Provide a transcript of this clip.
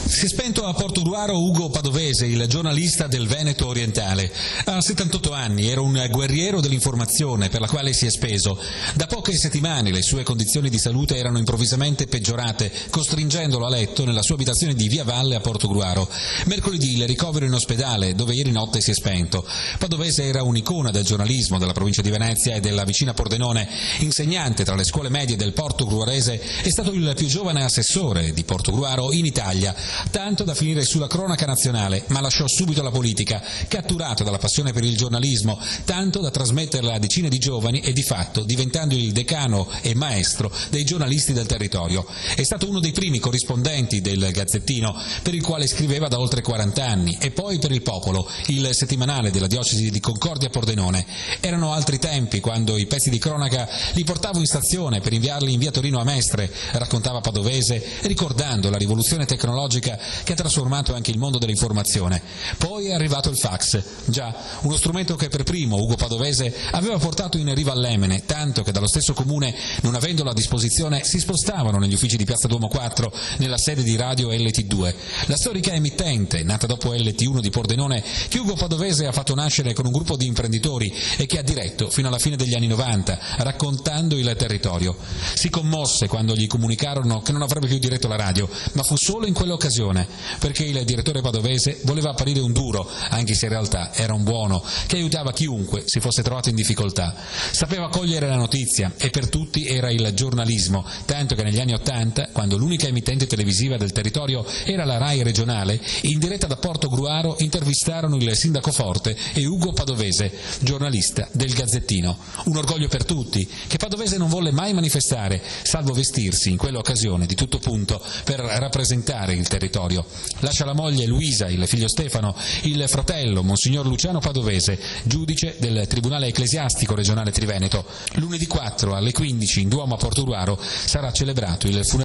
Si è spento a Portogruaro Ugo Padovese, il giornalista del Veneto orientale. Ha 78 anni, era un guerriero dell'informazione per la quale si è speso. Da poche settimane le sue condizioni di salute erano improvvisamente peggiorate, costringendolo a letto nella sua abitazione di Via Valle a Portogruaro. Mercoledì il ricovero in ospedale, dove ieri notte si è spento. Padovese era un'icona del giornalismo della provincia di Venezia e della vicina Pordenone. Insegnante tra le scuole medie del portogruarese, è stato il più giovane assessore di Portogruaro in Italia, tanto da finire sulla cronaca nazionale, ma lasciò subito la politica, catturato dalla passione per il giornalismo, tanto da trasmetterla a decine di giovani e di fatto diventando il decano e maestro dei giornalisti del territorio. È stato uno dei primi corrispondenti del Gazzettino, per il quale scriveva da oltre 40 anni, e poi per Il Popolo, il settimanale della diocesi di Concordia Pordenone. Erano altri tempi, quando i pezzi di cronaca li portavo in stazione per inviarli in via Torino a Mestre, raccontava Padovese, ricordando la rivoluzione tecnologica che ha trasformato anche il mondo dell'informazione. Poi è arrivato il fax, già uno strumento che per primo Ugo Padovese aveva portato in riva all'Emene, tanto che dallo stesso comune, non avendolo a disposizione, si spostavano negli uffici di Piazza Duomo 4, nella sede di radio LT2. La storica emittente, nata dopo LT1 di Pordenone, che Ugo Padovese ha fatto nascere con un gruppo di imprenditori e che ha diretto fino alla fine degli anni 90, raccontando il territorio. Si commosse quando gli comunicarono che non avrebbe più diretto la radio, ma fu solo in quell'occasione, perché il direttore padovese voleva apparire un duro, anche se in realtà era un buono, che aiutava chiunque si fosse trovato in difficoltà. Sapeva cogliere la notizia e per tutti era il giornalismo, tanto che negli anni '80, quando l'unica emittente televisiva del territorio era la Rai regionale, in diretta da Portogruaro intervistarono il sindaco Forte e Ugo Padovese, giornalista del Gazzettino. Un orgoglio per tutti, che Padovese non volle mai manifestare, salvo vestirsi in quell'occasione di tutto punto per rappresentare il territorio. Lascia la moglie Luisa, il figlio Stefano, il fratello Monsignor Luciano Padovese, giudice del Tribunale Ecclesiastico Regionale Triveneto. Lunedì 4 alle 15 in Duomo a Portogruaro sarà celebrato il funerale